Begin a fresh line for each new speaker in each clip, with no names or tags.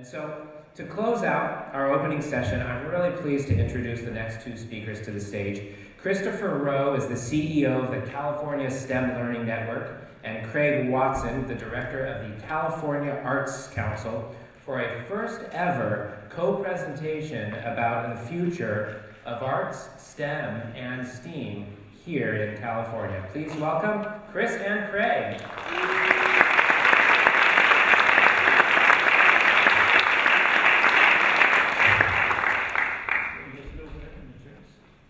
And so, to close out our opening session, I'm really pleased to introduce the next two speakers to the stage. Christopher Rowe is the CEO of the California STEM Learning Network, and Craig Watson, the director of the California Arts Council, for a first ever co-presentation about the future of arts, STEM, and STEAM here in California. Please welcome Chris and Craig.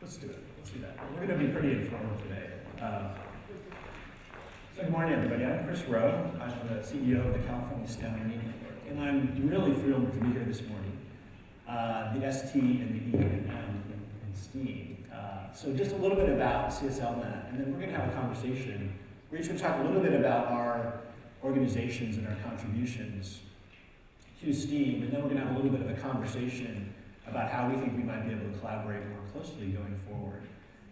Let's do that. We're going to be pretty informal today. So good morning, everybody. I'm Chris Rowe. I'm the CEO of the California STEM Learning Network, and I'm really thrilled to be here this morning. The ST and the E and M in STEAM. So just a little bit about CSLNet, and then we're going to have a conversation. We're each going to talk a little bit about our organizations and our contributions to STEAM, and then we're going to have a little bit of a conversation about how we think we might be able to collaborate more closely going forward.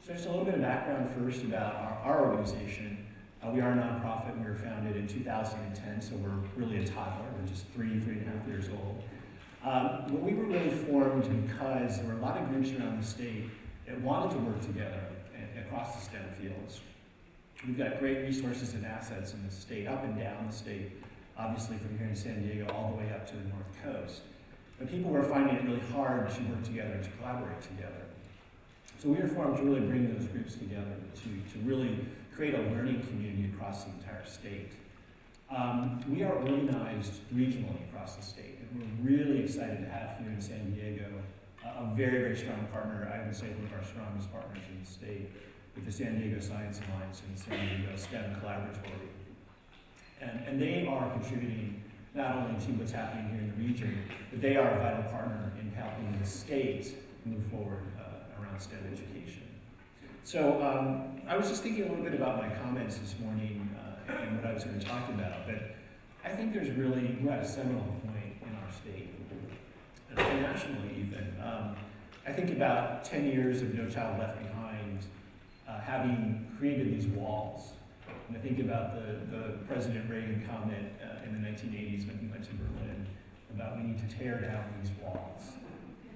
So just a little bit of background first about our organization. We are a nonprofit. We were founded in 2010, so we're really a toddler. We're just 3.5 years old. But we were really formed because there were a lot of groups around the state that wanted to work together across the STEM fields. We've got great resources and assets in the state, up and down the state, obviously from here in San Diego all the way up to the North Coast. But people were finding it really hard to work together, to collaborate together. So we were formed to really bring those groups together, to really create a learning community across the entire state. We are organized regionally across the state, and we're really excited to have here in San Diego a very, very strong partner. I would say one of our strongest partners in the state, with the San Diego Science Alliance and the San Diego STEM Collaboratory. And they are contributing not only to what's happening here in the region, but they are a vital partner in helping the state move forward around STEM education. So I was just thinking a little bit about my comments this morning and what I was going to talk about, but I think we're at a seminal point in our state, and nationally even. I think about 10 years of No Child Left Behind having created these walls. And I think about the President Reagan comment in the 1980s when he went to Berlin about we need to tear down these walls.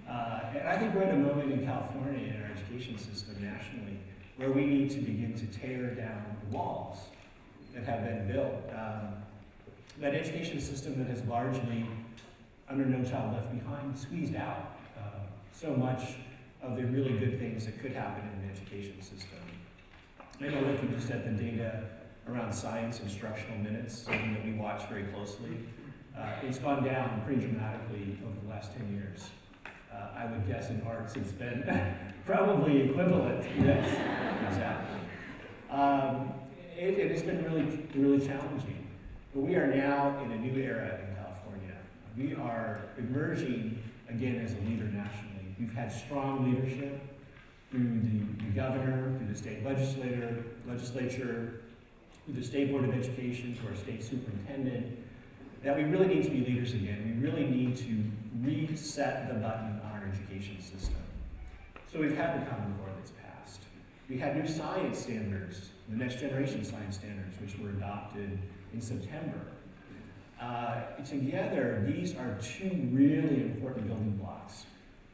And I think we're at a moment in California in our education system nationally where we need to begin to tear down the walls that have been built. That education system that has largely, under No Child Left Behind, squeezed out so much of the really good things that could happen in the education system. I know looking just at the data around science instructional minutes, something that we watch very closely, it's gone down pretty dramatically over the last 10 years. I would guess in arts it's been probably equivalent. Yes, exactly. It has been really, really challenging. But we are now in a new era in California. We are emerging again as a leader nationally. We've had strong leadership through the governor, through the state legislature, through the State Board of Education, to our state superintendent, that we really need to be leaders again. We really need to reset the button on our education system. So we've had the Common Core that's passed. We had new science standards, the next generation science standards, which were adopted in September. Together, these are two really important building blocks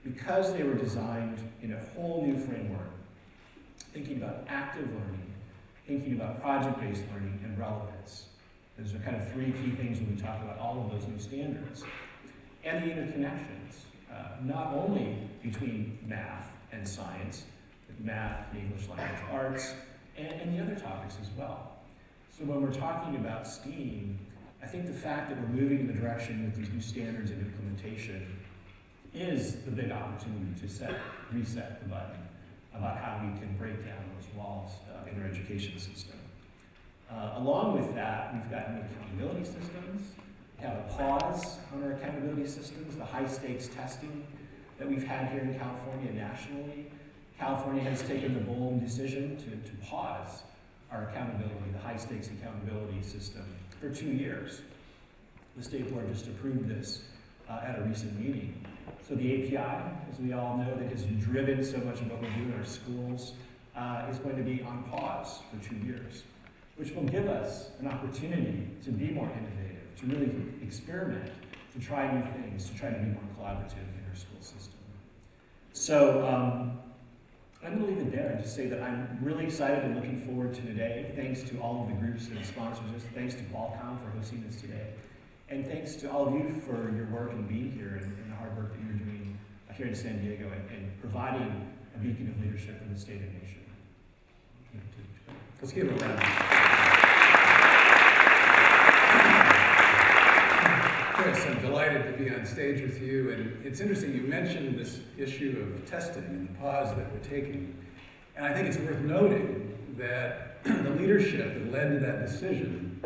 because they were designed in a whole new framework, thinking about active learning, thinking about project-based learning, and relevance. Those are kind of three key things when we talk about all of those new standards. And the interconnections, not only between math and science, but math, English language arts, and the other topics as well. So when we're talking about STEAM, I think the fact that we're moving in the direction with these new standards and implementation is the big opportunity to reset the button about how we can break down those walls in our education system. Along with that, we've got new accountability systems. We have a pause on our accountability systems, the high stakes testing that we've had here in California nationally. California has taken the bold decision to pause our accountability, the high stakes accountability system, for 2 years. The state board just approved this at a recent meeting. So the API, as we all know, that has driven so much of what we do in our schools, is going to be on pause for 2 years, which will give us an opportunity to be more innovative, to really experiment, to try new things, to try to be more collaborative in our school system. So I'm going to leave it there and just say that I'm really excited and looking forward to today. Thanks to all of the groups that sponsors us. Thanks to Qualcomm for hosting this today. And thanks to all of you for your work and being here and the hard work that you're doing here in San Diego and providing a beacon of leadership for the state and nation.
Let's give it a round. Chris, I'm delighted to be on stage with you, and it's interesting, you mentioned this issue of testing and the pause that we're taking, and I think it's worth noting that the leadership that led to that decision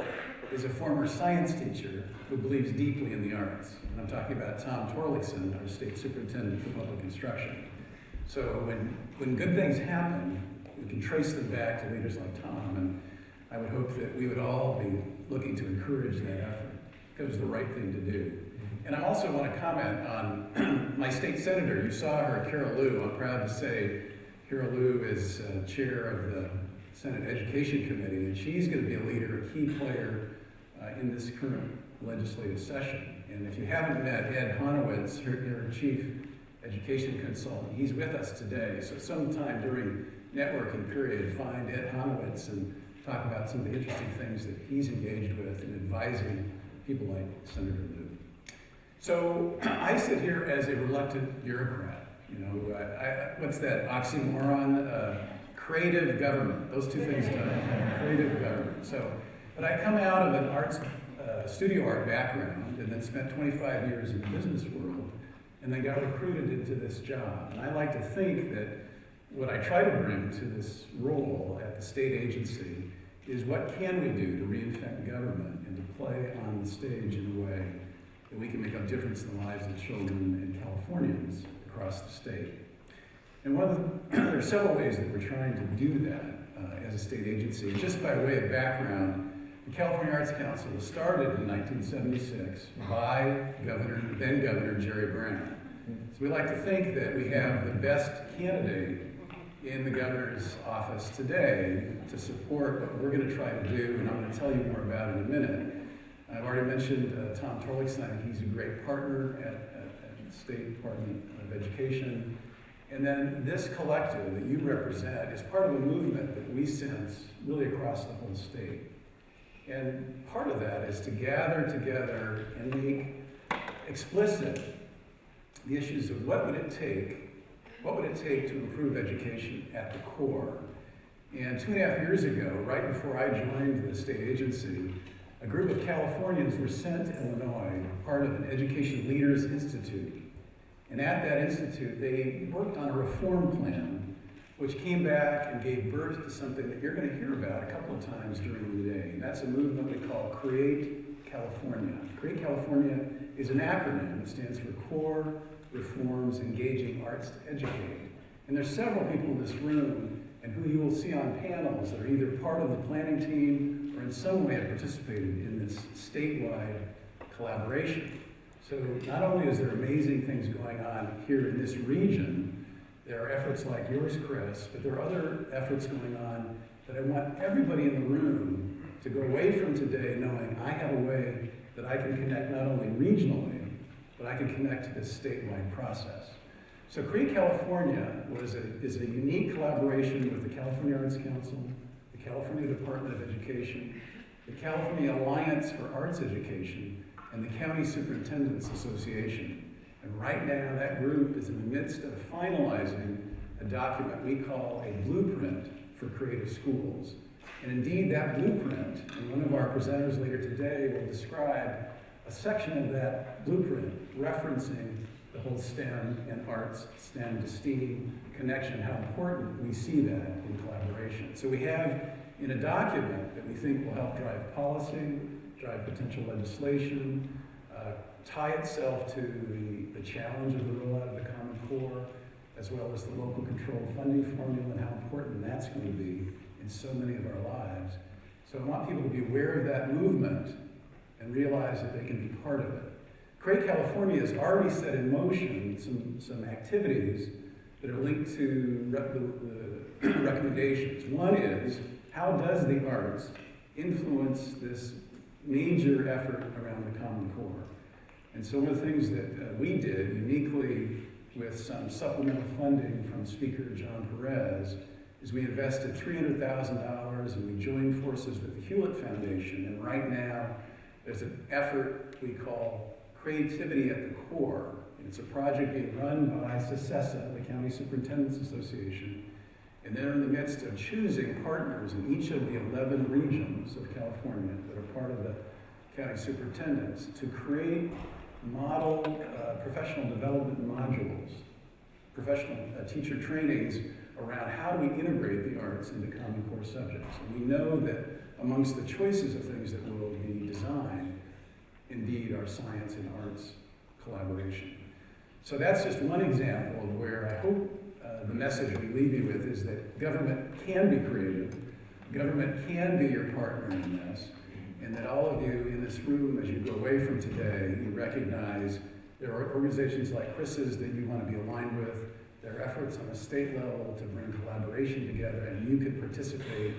is a former science teacher who believes deeply in the arts, and I'm talking about Tom Torlakson, our state superintendent for public instruction. So when good things happen, we can trace them back to leaders like Tom, and I would hope that we would all be looking to encourage that effort. It was the right thing to do. And I also want to comment on my state senator. You saw her, Carol Liu. I'm proud to say Carol Liu is chair of the Senate Education Committee, and she's going to be a leader, a key player in this current legislative session. And if you haven't met Ed Honowitz, her chief education consultant, he's with us today. So sometime during networking period, find Ed Honowitz and talk about some of the interesting things that he's engaged with in advising people like Senator Liu. So I sit here as a reluctant bureaucrat. You know, what's that oxymoron? Creative government. Those two things done. Creative government. So, but I come out of an arts, studio art background, and then spent 25 years in the business world, and then got recruited into this job. And I like to think that what I try to bring to this role at the state agency is what can we do to reinvent government and to play on the stage in a way that we can make a difference in the lives of children and Californians across the state. And there are several ways that we're trying to do that as a state agency. Just by way of background, the California Arts Council was started in 1976 by then Governor Jerry Brown. So we like to think that we have the best candidate in the governor's office today to support what we're going to try to do, and I'm going to tell you more about it in a minute. I've already mentioned Tom Torlakson. He's a great partner at the State Department of Education. And then this collective that you represent is part of a movement that we sense really across the whole state. And part of that is to gather together and make explicit the issues of what would it take to improve education at the core. And 2.5 years ago, right before I joined the state agency, a group of Californians were sent to Illinois, part of an Education Leaders Institute. And at that institute, they worked on a reform plan, which came back and gave birth to something that you're going to hear about a couple of times during the day. And that's a movement we call Create California. Create California is an acronym. It stands for Core Reforms Engaging Arts to Educate. And there's several people in this room and who you will see on panels that are either part of the planning team or in some way have participated in this statewide collaboration. So not only is there amazing things going on here in this region, there are efforts like yours, Chris, but there are other efforts going on that I want everybody in the room to go away from today knowing I have a way that I can connect not only regionally, but I can connect to this statewide process. So Create California is a unique collaboration with the California Arts Council, the California Department of Education, the California Alliance for Arts Education, and the County Superintendents Association. And right now, that group is in the midst of finalizing a document we call a blueprint for creative schools. And indeed, that blueprint, and one of our presenters later today will describe a section of that blueprint referencing the whole STEM and arts, STEM to STEAM connection, how important we see that in collaboration. So we have in a document that we think will help drive policy, drive potential legislation, tie itself to the challenge of the rollout of the Common Core, as well as the local control funding formula and how important that's going to be in so many of our lives. So I want people to be aware of that movement and realize that they can be part of it. Create California has already set in motion some activities that are linked to the recommendations. One is, how does the arts influence this major effort around the Common Core? And so one of the things that we did uniquely with some supplemental funding from Speaker John Perez is we invested $300,000 and we joined forces with the Hewlett Foundation. And right now, there's an effort we call Creativity at the Core. It's a project being run by SECESA, the County Superintendent's Association, and they're in the midst of choosing partners in each of the 11 regions of California that are part of the county superintendents to create model professional development modules, professional teacher trainings around how do we integrate the arts into Common Core subjects. And we know that amongst the choices of things that will be designed, indeed, are science and arts collaboration. So that's just one example of where I hope the message we leave you with is that government can be creative, government can be your partner in this, and that all of you in this room, as you go away from today, you recognize there are organizations like Chris's that you want to be aligned with. There are efforts on the state level to bring collaboration together, and you can participate.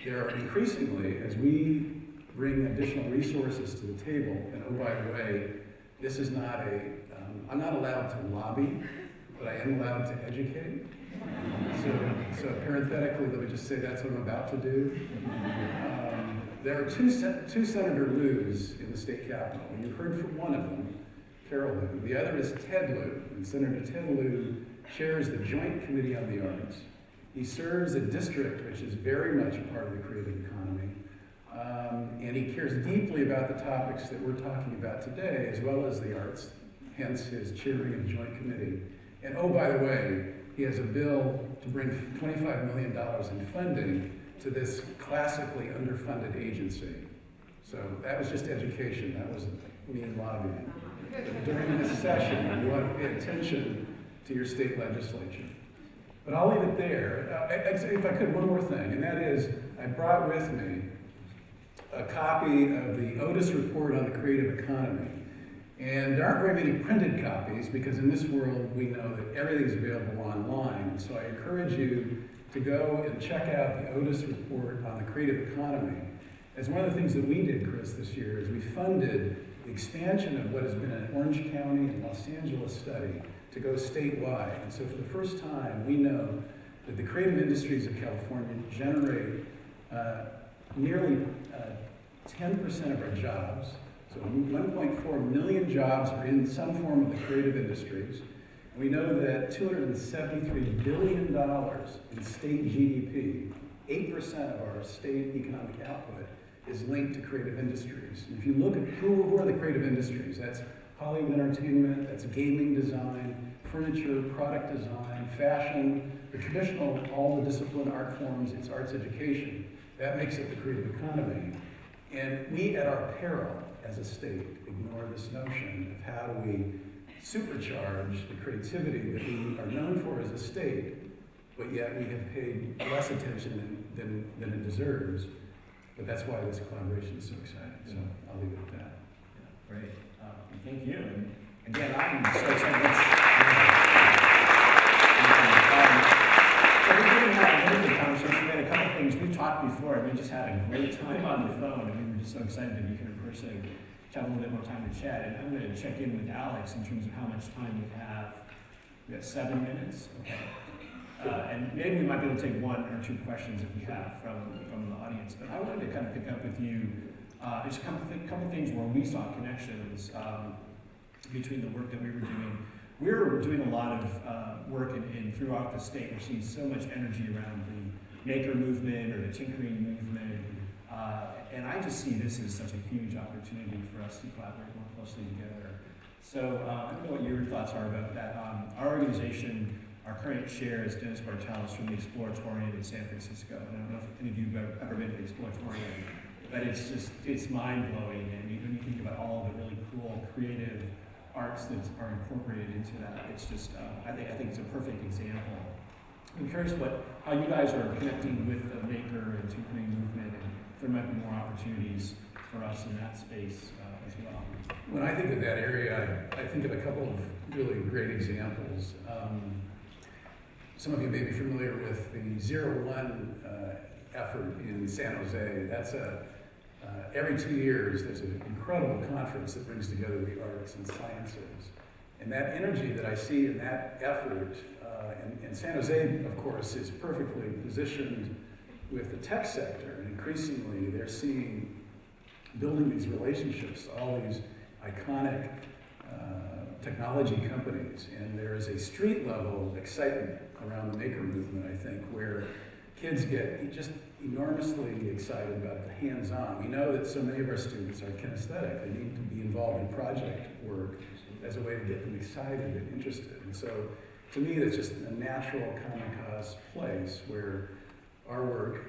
There are increasingly, as we bring additional resources to the table, and oh, by the way, this is not I'm not allowed to lobby, but I am allowed to educate. So parenthetically, let me just say that's what I'm about to do. There are two Senator Lou's in the state capitol, and you've heard from one of them, Carol Lou. The other is Ted Lou, and Senator Ted Lou chairs the Joint Committee on the Arts. He serves a district which is very much a part of the creative economy, and he cares deeply about the topics that we're talking about today, as well as the arts, hence his chairing of the Joint Committee. And oh, by the way, he has a bill to bring $25 million in funding to this classically underfunded agency. So that was just education, that wasn't me lobbying. But during this session, you want to pay attention to your state legislature. But I'll leave it there. If I could, one more thing, and that is, I brought with me a copy of the Otis report on the creative economy. And there aren't very many printed copies because in this world we know that everything's available online. And so I encourage you to go and check out the Otis report on the creative economy. As one of the things that we did, Chris, this year is we funded the expansion of what has been an Orange County and Los Angeles study to go statewide. And so for the first time, we know that the creative industries of California generate nearly 10% of our jobs. So 1.4 million jobs are in some form of the creative industries. We know that $273 billion in state GDP, 8% of our state economic output, is linked to creative industries. And if you look at who are the creative industries, that's Hollywood entertainment, that's gaming design, furniture, product design, fashion, the traditional, all the discipline art forms, it's arts education. That makes it the creative economy. And we, at our peril as a state, ignore this notion of how do we supercharge the creativity that we are known for as a state, but yet we have paid less attention than it deserves. But that's why this collaboration is so exciting. So I'll leave it at that.
Yeah, great. Thank you. And again, I'm so excited. So we're going to have a really good conversation. We had a couple of things. We talked before, and we just had a great time on the phone, and we were just so excited to be here in person, to have a little bit more time to chat. And I'm going to check in with Alex in terms of how much time we have. We got 7 minutes. Okay. And maybe we might be able to take 1 or 2 questions if we have from the audience. But I wanted to kind of pick up with you just a couple of things where we saw connections between the work that we were doing. We were doing a lot of work throughout the state. We're seeing so much energy around the maker movement or the tinkering movement. And I just see this as such a huge opportunity for us to collaborate more closely together. So I don't know what your thoughts are about that. Our organization, our current chair is Dennis Bartelos from the Exploratorium in San Francisco. And I don't know if any of you have ever been to the Exploratorium, but it's mind-blowing. And when you think about all the really cool, creative arts that are incorporated into that, it's just, I think it's a perfect example. I'm curious how you guys are connecting with the maker and tinkering movement, and if there might be more opportunities for us in that space as well.
When I think of that area, I think of a couple of really great examples. Some of you may be familiar with the 01 effort in San Jose. That's every 2 years, there's an incredible conference that brings together the arts and sciences. And that energy that I see in that effort, and San Jose, of course, is perfectly positioned with the tech sector. And increasingly, they're seeing building these relationships, all these iconic technology companies. And there is a street level excitement around the maker movement, I think, where kids get just enormously excited about the hands-on. We know that so many of our students are kinesthetic. They need to be involved in project work as a way to get them excited and interested. And so, to me, that's just a natural common cause place where our work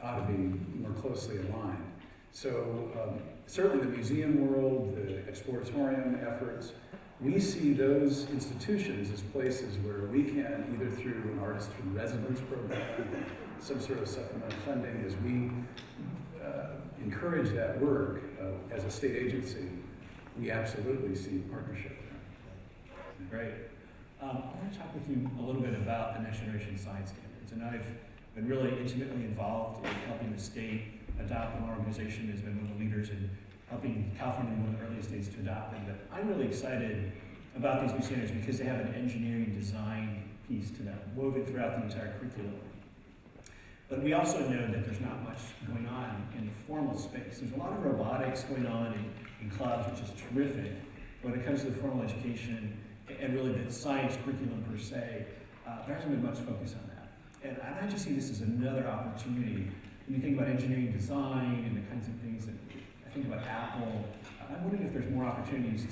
ought to be more closely aligned. So, certainly the museum world, the exploratorium efforts, we see those institutions as places where we can, either through an artist in residence program, some sort of supplemental funding, as we encourage that work as a state agency, we absolutely see partnership there.
Great. I want to talk with you a little bit about the Next Generation Science Standards. And I've been really intimately involved in helping the state adopt an organization has been one of the leaders in helping California be one of the earliest states to adopt them. But I'm really excited about these new standards because they have an engineering design piece to them, woven throughout the entire curriculum. But we also know that there's not much going on in the formal space. There's a lot of robotics going on in clubs, which is terrific. When it comes to the formal education and really the science curriculum per se, there hasn't been much focus on that. And I just see this as another opportunity. When you think about engineering design and the kinds of things that I think about Apple, I'm wondering if there's more opportunities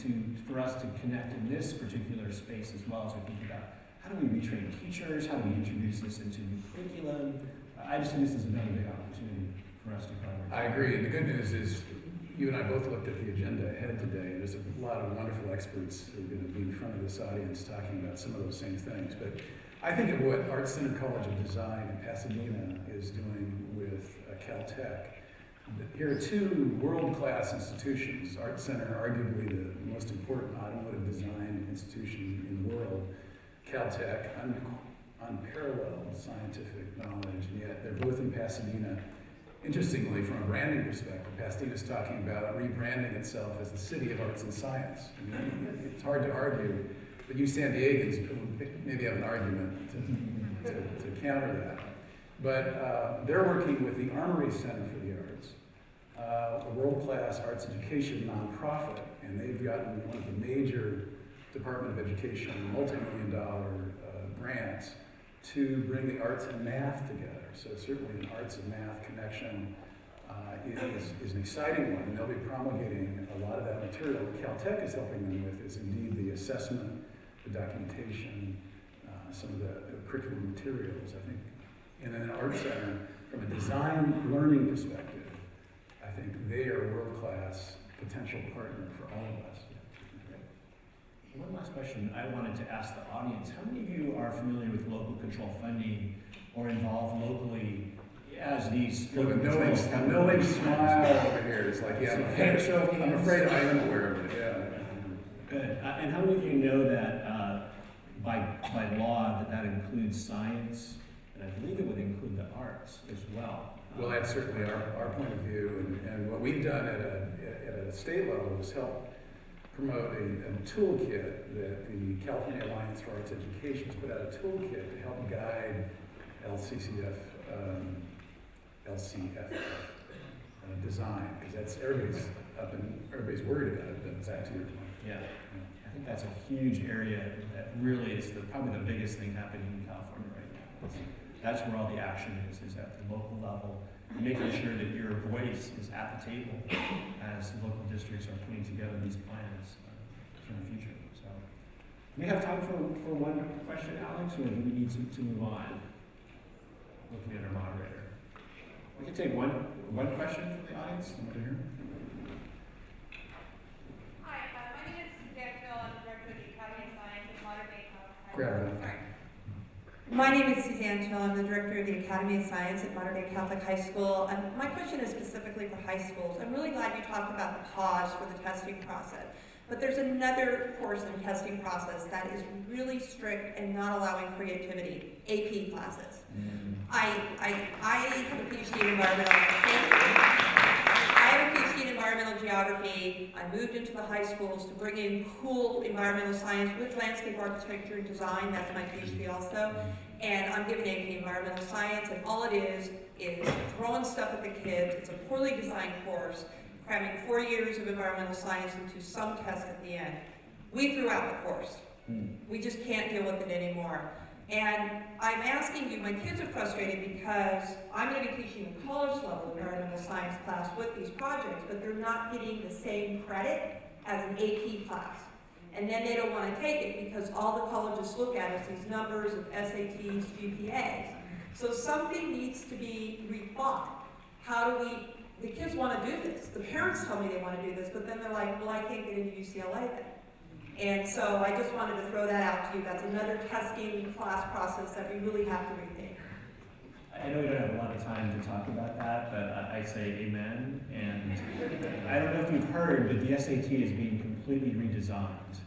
for us to connect in this particular space as well as we think about how do we retrain teachers, how do we introduce this into new curriculum. I just think this is another big opportunity for us to collaborate.
I agree, and the good news is you and I both looked at the agenda ahead today, and there's a lot of wonderful experts who are going to be in front of this audience talking about some of those same things. But I think of what Art Center College of Design in Pasadena is doing with Caltech. Here are two world-class institutions. Art Center, arguably the most important automotive design institution in the world. Caltech, unparalleled scientific knowledge, and yet they're both in Pasadena. Interestingly, from a branding perspective, Pasadena's talking about rebranding itself as the city of arts and science. I mean, it's hard to argue, but you San Diegans maybe have an argument to counter that. But they're working with the Armory Center for the Arts, a world-class arts education nonprofit, and they've gotten one of the major Department of Education multi-million-dollar grants to bring the arts and math together. So certainly an arts and math connection is an exciting one, and they'll be promulgating a lot of that material. What Caltech is helping them with is indeed the assessment, the documentation, some of the curriculum materials, I think. And then an art center, from a design learning perspective, I think they are a world-class potential partner for all of us.
One last question I wanted to ask the audience. How many of you are familiar with local control funding or involved locally as these local controls?
A knowing smile over here. It's like, yeah, I'm afraid I am aware of it, yeah.
Good. And how many of you know that by law that includes science, and I believe it would include the arts as well?
Well, that's certainly our point of view, and what we've done at a state level is help promote a toolkit that the California Alliance for Arts Education has put out, a toolkit to help guide LCF design, because that's everybody's worried about it, but back to your point.
Yeah. I think that's a huge area that really is probably the biggest thing happening in California right now. That's where all the action is at the local level, making sure that your voice is at the table as local districts are putting together these plans for the future. So, we have time for one question, Alex, or do we need to move on? Looking at our moderator. We can take one question from the audience. Somebody here?
Hi, my name is Suzanne Phil. I'm the director of the Academy of Science at Modern Day Catholic.
Grab it.
My name is Suzanne Till. I'm the director of the Academy of Science at Modern Day Catholic High School. And my question is specifically for high schools. I'm really glad you talked about the pause for the testing process. But there's another course and testing process that is really strict and not allowing creativity, AP classes. I have a PhD in environmental geography. I moved into the high schools to bring in cool environmental science with landscape architecture and design. That's my PhD also. And I'm giving AP environmental science, and all it is throwing stuff at the kids. It's a poorly designed course, cramming 4 years of environmental science into some test at the end. We threw out the course. We just can't deal with it anymore. And I'm asking you, my kids are frustrated because I'm going to be teaching a college level environmental science class with these projects, but they're not getting the same credit as an AP class. And then they don't want to take it because all the colleges look at is these numbers of SATs, GPAs. So something needs to be rethought. How do the kids want to do this. The parents tell me they want to do this, but then they're like, well, I can't get into UCLA then. And so I just wanted to throw that out to you. That's another testing class process that we really have to rethink.
I know we don't have a lot of time to talk about that, but I say amen. And I don't know if you've heard, but the SAT is being completely redesigned.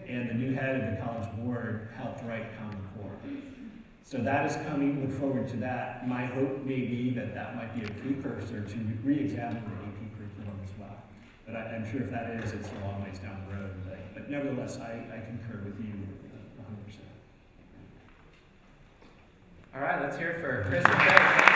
And the new head of the College Board helped write Common Core. So that is coming, look forward to that. My hope may be that that might be a precursor to re-examine the AP curriculum as well. But I'm sure if that is, it's a long ways down the road. But nevertheless, I concur with you 100%.
All right, let's hear it for Chris and Craig.